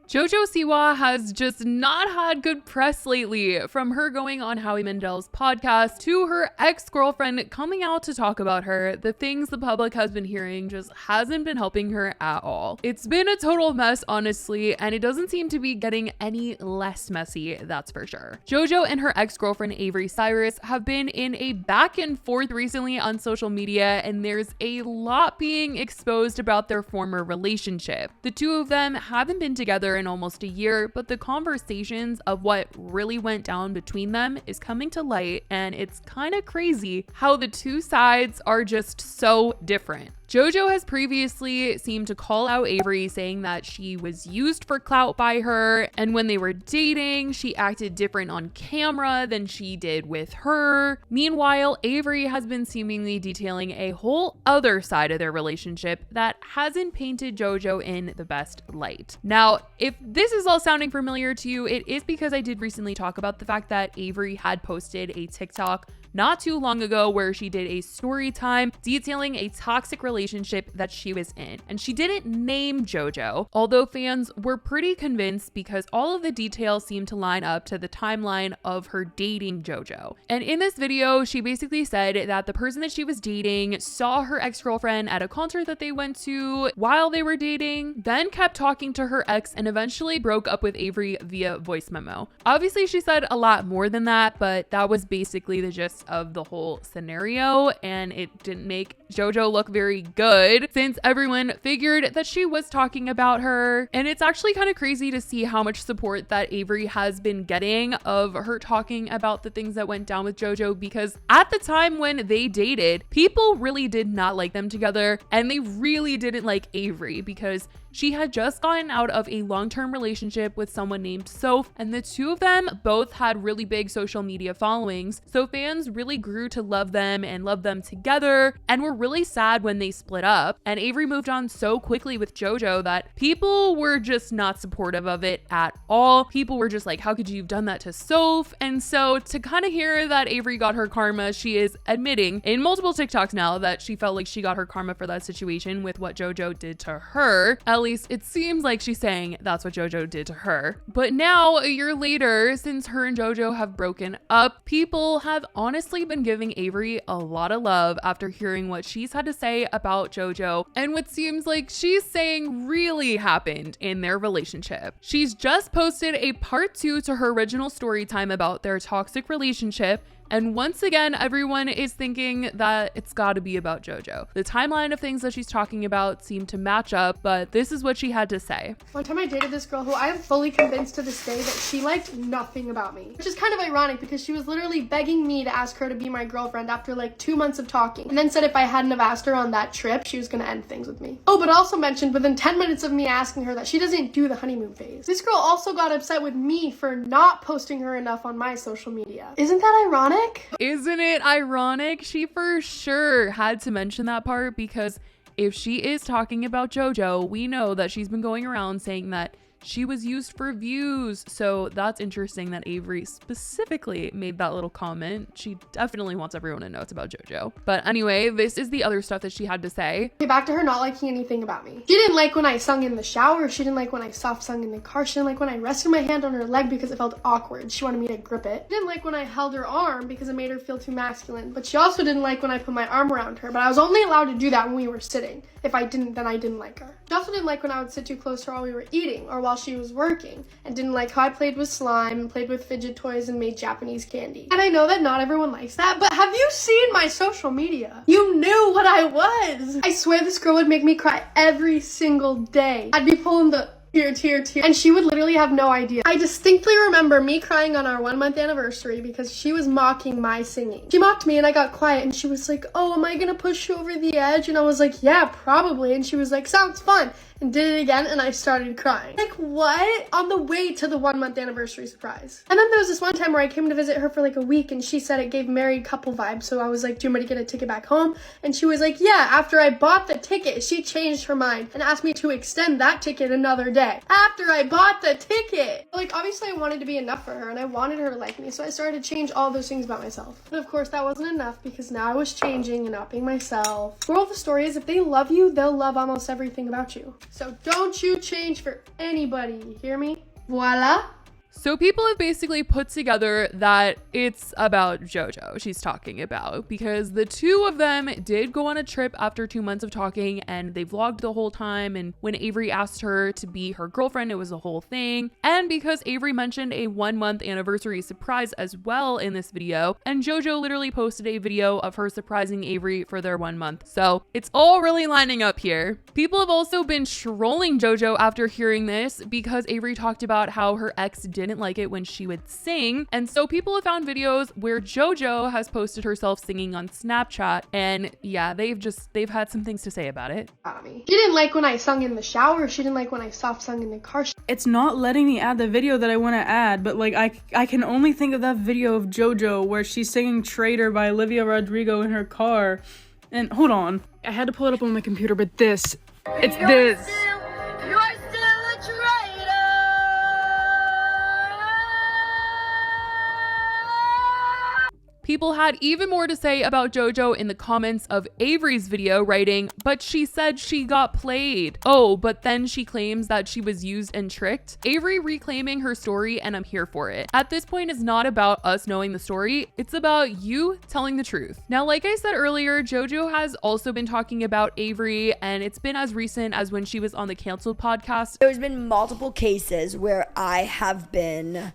JOJO SIWA has just not had good press lately, from her going on Howie Mandel's podcast to her ex-girlfriend coming out to talk about her. The things the public has been hearing just hasn't been helping her at all. It's been a total mess, honestly, and it doesn't seem to be getting any less messy, that's for sure. JOJO and her ex-girlfriend Avery Cyrus have been in a back and forth recently on social media, and there's a lot being exposed about their former relationship. The two of them haven't been together in almost a year, but the conversations of what really went down between them is coming to light, and it's kind of crazy how the two sides are just so different. JOJO has previously seemed to call out Avery, saying that she was used for clout by her, and when they were dating, she acted different on camera than she did with her. Meanwhile, Avery has been seemingly detailing a whole other side of their relationship that hasn't painted JOJO in the best light. Now, if this is all sounding familiar to you, it is because I did recently talk about the fact that Avery had posted a TikTok not too long ago where she did a story time detailing a toxic relationship that she was in. And she didn't name JOJO, although fans were pretty convinced because all of the details seemed to line up to the timeline of her dating JOJO. And in this video, she basically said that the person that she was dating saw her ex-girlfriend at a concert that they went to while they were dating, then kept talking to her ex and eventually broke up with Avery via voice memo. Obviously, she said a lot more than that, but that was basically the gist of the whole scenario, and it didn't make JOJO look very good since everyone figured that she was talking about her. And it's actually kind of crazy to see how much support that Avery has been getting of her talking about the things that went down with JOJO, because at the time when they dated, people really did not like them together, and they really didn't like Avery because she had just gotten out of a long-term relationship with someone named Soph, and the two of them both had really big social media followings, so fans really grew to love them and love them together, and were really sad when they split up. And Avery moved on so quickly with JOJO that people were just not supportive of it at all. People were just like, how could you have done that to Soph? And so to kind of hear that Avery got her karma, she is admitting in multiple TikToks now that she felt like she got her karma for that situation with what JOJO did to her. At least it seems like she's saying that's what JOJO did to her. But now, a year later, since her and JOJO have broken up, people have honestly been giving Avery a lot of love after hearing what she's had to say about JOJO and what seems like she's saying really happened in their relationship. She's just posted a part 2 to her original story time about their toxic relationship, and once again, everyone is thinking that it's gotta be about JOJO. The timeline of things that she's talking about seem to match up, but this is what she had to say. One time I dated this girl who I am fully convinced to this day that she liked nothing about me. Which is kind of ironic because she was literally begging me to ask her to be my girlfriend after like 2 months of talking. And then said if I hadn't have asked her on that trip, she was gonna end things with me. Oh, but also mentioned within 10 minutes of me asking her that she doesn't do the honeymoon phase. This girl also got upset with me for not posting her enough on my social media. Isn't that ironic? Isn't it ironic? She for sure had to mention that part because if she is talking about JOJO, we know that she's been going around saying that she was used for views. So that's interesting that Avery specifically made that little comment. She definitely wants everyone to know it's about JOJO. But anyway, this is the other stuff that she had to say. Okay, back to her not liking anything about me. She didn't like when I sung in the shower. She didn't like when I soft sung in the car. She didn't like when I rested my hand on her leg because it felt awkward. She wanted me to grip it. She didn't like when I held her arm because it made her feel too masculine. But she also didn't like when I put my arm around her. But I was only allowed to do that when we were sitting. If I didn't, then I didn't like her. She also didn't like when I would sit too close to her while we were eating or while she was working, and didn't like how I played with slime and played with fidget toys and made Japanese candy. And I know that not everyone likes that, but have you seen my social media? You knew what I was. I swear this girl would make me cry every single day. I'd be pulling the tear, and she would literally have no idea. I distinctly remember me crying on our 1-month anniversary because she was mocking my singing. She mocked me and I got quiet and she was like, oh, am I gonna push you over the edge? And I was like, yeah, probably. And she was like, sounds fun. And did it again, and I started crying. Like, what? On the way to the 1-month anniversary surprise. And then there was this one time where I came to visit her for like a week, and she said it gave married couple vibes, so I was like, do you want me to get a ticket back home? And she was like, yeah, after I bought the ticket, she changed her mind and asked me to extend that ticket another day. After I bought the ticket! Like, obviously I wanted to be enough for her, and I wanted her to like me, so I started to change all those things about myself. But of course, that wasn't enough, because now I was changing and not being myself. Moral of the story is, if they love you, they'll love almost everything about you. So don't you change for anybody, you hear me? Voila. So people have basically put together that it's about JoJo she's talking about, because the two of them did go on a trip after 2 months of talking, and they vlogged the whole time. And when Avery asked her to be her girlfriend, it was a whole thing. And because Avery mentioned a 1-month anniversary surprise as well in this video, and JoJo literally posted a video of her surprising Avery for their 1 month. So it's all really lining up here. People have also been trolling JoJo after hearing this, because Avery talked about how her ex didn't like it when she would sing. And so people have found videos where JoJo has posted herself singing on Snapchat, and yeah, they've had some things to say about it. She didn't like when I sung in the shower. She didn't like when I soft sung in the car. It's not letting me add the video that I want to add, but like I can only think of that video of JoJo where she's singing Traitor by Olivia Rodrigo in her car. And hold on, I had to pull it up on my computer, but it's this. People had even more to say about JoJo in the comments of Avery's video, writing, "But she said she got played. Oh, but then she claims that she was used and tricked." Avery reclaiming her story, and I'm here for it. At this point, it's not about us knowing the story. It's about you telling the truth. Now, like I said earlier, JoJo has also been talking about Avery, and it's been as recent as when she was on the Canceled podcast. There's been multiple cases where I have been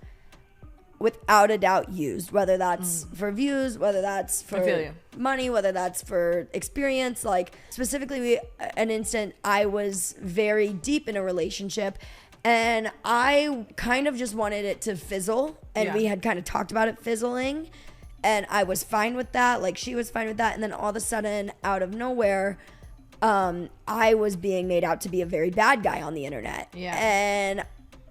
without a doubt used, whether that's for views, whether that's for money, whether that's for experience. Like specifically an instant, I was very deep in a relationship and I kind of just wanted it to fizzle, and we had kind of talked about it fizzling, and I was fine with that, like she was fine with that, and then all of a sudden out of nowhere I was being made out to be a very bad guy on the internet. And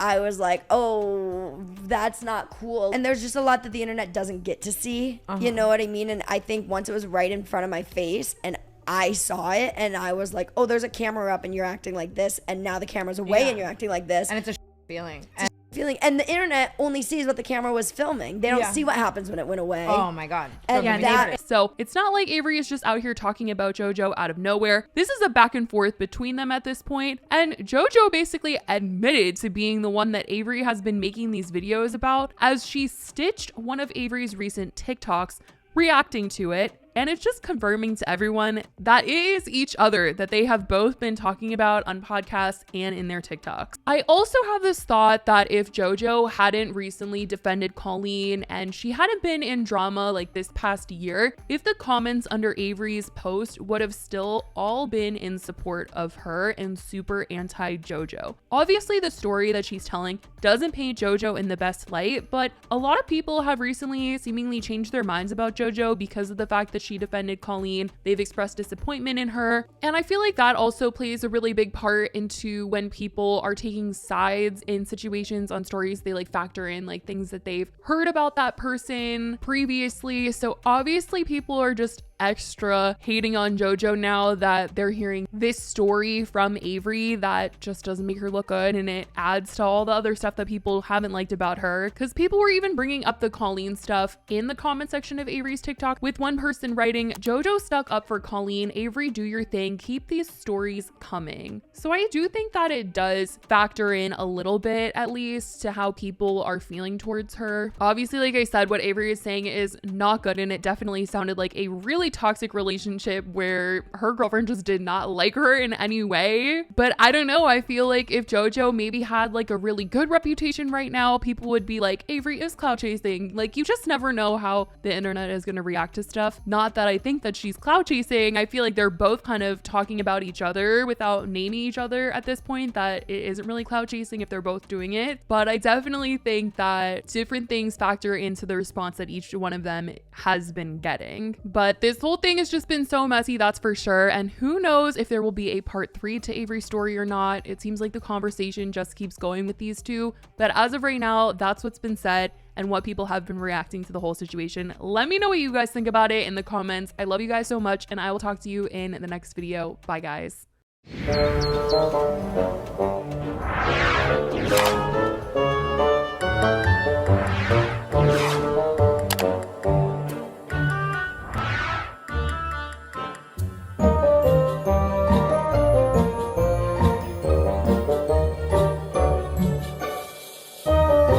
I was like, oh, that's not cool. And there's just a lot that the internet doesn't get to see. You know what I mean? And I think once it was right in front of my face and I saw it and I was like, oh, there's a camera up and you're acting like this. And now the camera's away and you're acting like this. And it's a feeling. And the internet only sees what the camera was filming. They don't see what happens when it went away. Oh my God. And so it's not like Avery is just out here talking about JoJo out of nowhere. This is a back and forth between them at this point. And JoJo basically admitted to being the one that Avery has been making these videos about, as she stitched one of Avery's recent TikToks reacting to it. And it's just confirming to everyone that it is each other that they have both been talking about on podcasts and in their TikToks. I also have this thought that if JoJo hadn't recently defended Colleen and she hadn't been in drama like this past year, if the comments under Avery's post would have still all been in support of her and super anti-JoJo. Obviously, the story that she's telling doesn't paint JoJo in the best light, but a lot of people have recently seemingly changed their minds about JoJo because of the fact that she defended Colleen. They've expressed disappointment in her. And I feel like that also plays a really big part into when people are taking sides in situations on stories. They like factor in like things that they've heard about that person previously. So obviously people are just extra hating on JoJo now that they're hearing this story from Avery that just doesn't make her look good, and it adds to all the other stuff that people haven't liked about her, because people were even bringing up the Colleen stuff in the comment section of Avery's TikTok, with one person writing, "JoJo stuck up for Colleen. Avery, do your thing. Keep these stories coming." So I do think that it does factor in a little bit, at least, to how people are feeling towards her. Obviously, like I said, what Avery is saying is not good, and it definitely sounded like a really toxic relationship where her girlfriend just did not like her in any way. But I don't know, I feel like if JoJo maybe had like a really good reputation right now, people would be like, Avery is clout chasing. Like, you just never know how the internet is going to react to stuff. Not that I think that she's clout chasing. I feel like they're both kind of talking about each other without naming each other at this point, that it isn't really clout chasing if they're both doing it. But I definitely think that different things factor into the response that each one of them has been getting. But this whole thing has just been so messy, that's for sure. And who knows if there will be a part 3 to Avery's story or not. It seems like the conversation just keeps going with these two. But as of right now, that's what's been said and what people have been reacting to the whole situation. Let me know what you guys think about it in the comments. I love you guys so much, and I will talk to you in the next video. Bye, guys.